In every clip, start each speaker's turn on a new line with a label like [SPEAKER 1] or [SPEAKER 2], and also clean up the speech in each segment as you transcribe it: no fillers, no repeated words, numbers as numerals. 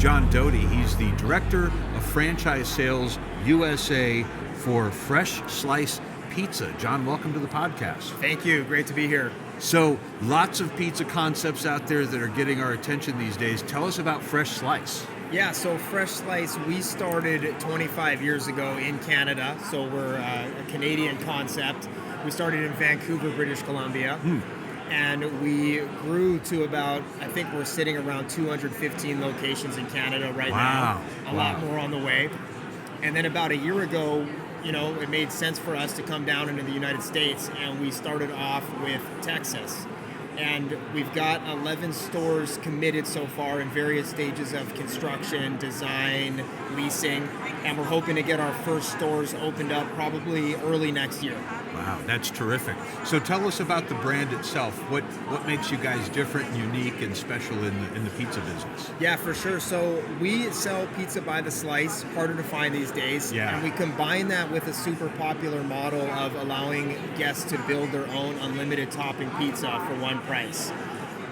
[SPEAKER 1] John Doty. He's the Director of Franchise Sales USA for Freshslice Pizza. John, welcome to the podcast.
[SPEAKER 2] Thank you. Great to be here.
[SPEAKER 1] So, lots of pizza concepts out there that are getting our attention these days. Tell us about Freshslice.
[SPEAKER 2] Yeah, so Freshslice, we started 25 years ago in Canada. So we're a Canadian concept. We started in Vancouver, British Columbia. And we grew to about, I think we're sitting around 215 locations in Canada right now. A lot more on the way. And then about a year ago, it made sense for us to come down into the United States, and we started off with Texas. And we've got 11 stores committed so far in various stages of construction, design, leasing, and we're hoping to get our first stores opened up probably early next year.
[SPEAKER 1] Wow, that's terrific. So tell us about the brand itself. What makes you guys different and unique and special in the pizza business?
[SPEAKER 2] Yeah, for sure. So we sell pizza by the slice, harder to find these days.
[SPEAKER 1] Yeah.
[SPEAKER 2] And we combine that with a super popular model of allowing guests to build their own unlimited topping pizza for one price.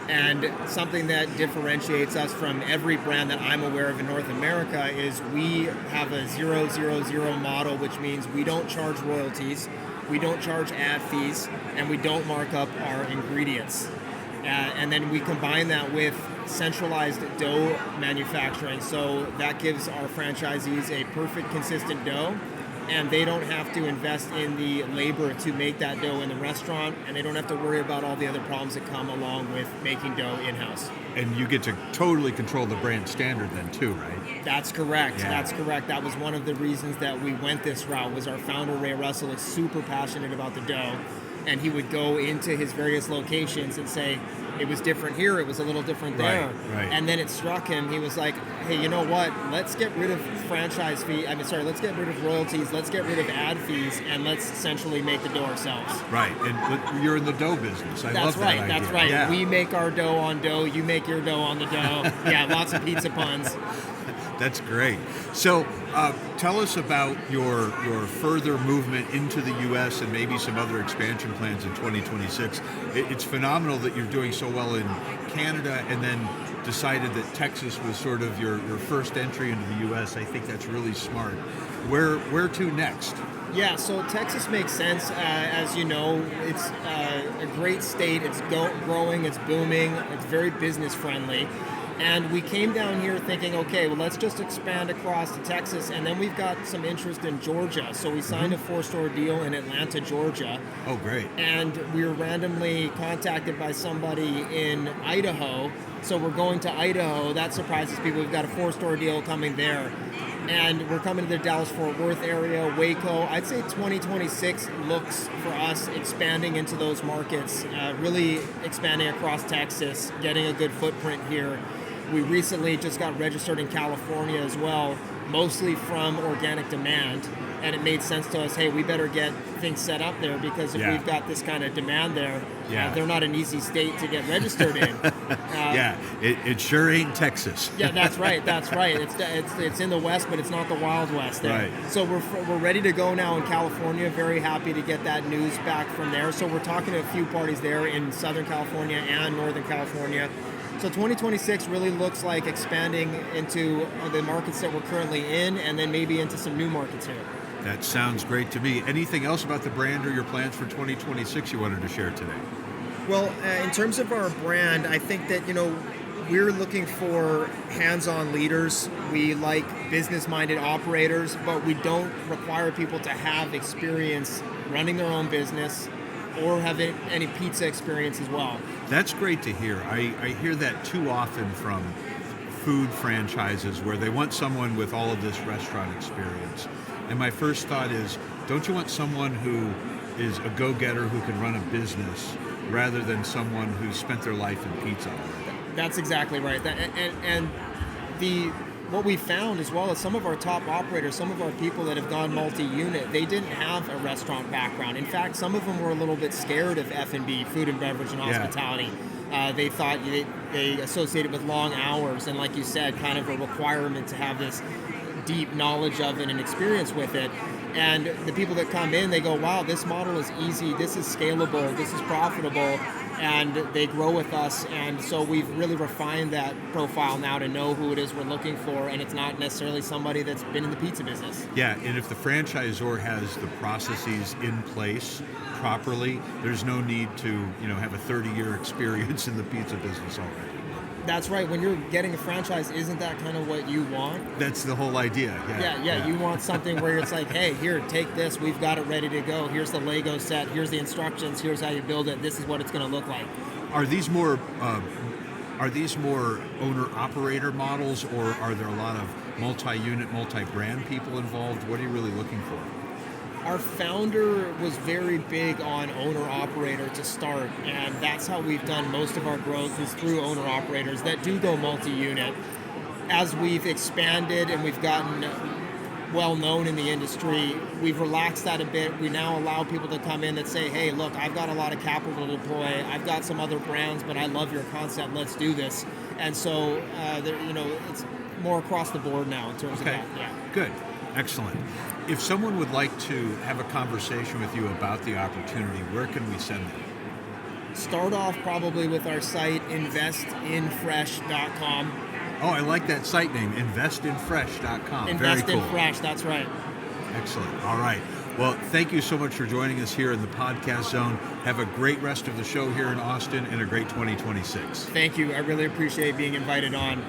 [SPEAKER 2] And something that differentiates us from every brand that I'm aware of in North America is we have a 000 model, which means we don't charge royalties, we don't charge ad fees, and we don't mark up our ingredients. And then we combine that with centralized dough manufacturing. So that gives our franchisees a perfect, consistent dough, and they don't have to invest in the labor to make that dough in the restaurant, and they don't have to worry about all the other problems that come along with making dough in-house.
[SPEAKER 1] And you get to totally control the brand standard then too, right?
[SPEAKER 2] That's correct.
[SPEAKER 1] Yeah.
[SPEAKER 2] That's correct. That was one of the reasons that we went this route. Was our founder, Ray Russell, is super passionate about the dough, and he would go into his various locations and say, it was different here, it was a little different there.
[SPEAKER 1] Right.
[SPEAKER 2] And then it struck him, he was like, hey, you know what? Let's get rid of let's get rid of royalties, let's get rid of ad fees, and let's essentially make the dough ourselves.
[SPEAKER 1] Right, and you're in the dough business. I love that idea.
[SPEAKER 2] That's right.
[SPEAKER 1] Yeah.
[SPEAKER 2] We make our dough on dough, you make your dough on the dough. Yeah, lots of pizza puns.
[SPEAKER 1] That's great. So tell us about your further movement into the U.S. and maybe some other expansion plans in 2026. It's phenomenal that you're doing so well in Canada and then decided that Texas was sort of your first entry into the U.S. I think that's really smart. Where to next?
[SPEAKER 2] Yeah, so Texas makes sense. As you know, it's a great state. It's growing, it's booming, it's very business friendly. And we came down here thinking, okay, well, let's just expand across to Texas. And then we've got some interest in Georgia. So we signed a 4-store deal in Atlanta, Georgia.
[SPEAKER 1] Oh, great.
[SPEAKER 2] And we were randomly contacted by somebody in Idaho. So we're going to Idaho. That surprises people. We've got a 4-store deal coming there. And we're coming to the Dallas-Fort Worth area, Waco. I'd say 2026 looks for us expanding into those markets, really expanding across Texas, getting a good footprint here. We recently just got registered in California as well, mostly from organic demand. And it made sense to us, hey, we better get things set up there because if we've got this kind of demand there, they're not an easy state to get registered in.
[SPEAKER 1] It sure ain't Texas.
[SPEAKER 2] Yeah, that's right. It's in the West, but it's not the Wild West there.
[SPEAKER 1] Right.
[SPEAKER 2] So we're ready to go now in California. Very happy to get that news back from there. So we're talking to a few parties there in Southern California and Northern California. So 2026 really looks like expanding into the markets that we're currently in and then maybe into some new markets here.
[SPEAKER 1] That sounds great to me. Anything else about the brand or your plans for 2026 you wanted to share today?
[SPEAKER 2] Well, in terms of our brand, I think that, we're looking for hands-on leaders. We like business-minded operators, but we don't require people to have experience running their own business or have any pizza experience as well.
[SPEAKER 1] That's great to hear. I hear that too often from food franchises where they want someone with all of this restaurant experience. And my first thought is, don't you want someone who is a go-getter who can run a business rather than someone who's spent their life in pizza?
[SPEAKER 2] That's exactly right. What we found as well is some of our top operators, some of our people that have gone multi-unit, they didn't have a restaurant background. In fact, some of them were a little bit scared of F&B, food and beverage and hospitality. They thought they associated with long hours and, like you said, kind of a requirement to have this deep knowledge of it and experience with it. And the people that come in, they go, wow, this model is easy, this is scalable, this is profitable. and they grow with us. And so we've really refined that profile now to know who it is we're looking for, and it's not necessarily somebody that's been in the pizza business.
[SPEAKER 1] Yeah, and if the franchisor has the processes in place properly, there's no need to, have a 30-year experience in the pizza business already.
[SPEAKER 2] That's right. When you're getting a franchise, isn't that kind of what you want?
[SPEAKER 1] That's the whole idea.
[SPEAKER 2] Yeah. You want something where it's like, hey, here, take this. We've got it ready to go. Here's the Lego set. Here's the instructions. Here's how you build it. This is what it's going to look like.
[SPEAKER 1] Are these more owner-operator models, or are there a lot of multi-unit, multi-brand people involved? What are you really looking for?
[SPEAKER 2] Our founder was very big on owner-operator to start, and that's how we've done most of our growth is through owner-operators that do go multi-unit. As we've expanded and we've gotten well-known in the industry, we've relaxed that a bit. We now allow people to come in and say, hey, look, I've got a lot of capital to deploy. I've got some other brands, but I love your concept. Let's do this. And so, it's more across the board now in terms of that. Yeah.
[SPEAKER 1] Good. Excellent. If someone would like to have a conversation with you about the opportunity, where can we send them?
[SPEAKER 2] Start off probably with our site, investinfresh.com.
[SPEAKER 1] Oh, I like that site name, investinfresh.com.
[SPEAKER 2] Invest
[SPEAKER 1] Very
[SPEAKER 2] in
[SPEAKER 1] cool.
[SPEAKER 2] Fresh, that's right.
[SPEAKER 1] Excellent. All right. Well, thank you so much for joining us here in the podcast zone. Have a great rest of the show here in Austin and a great 2026.
[SPEAKER 2] Thank you. I really appreciate being invited on.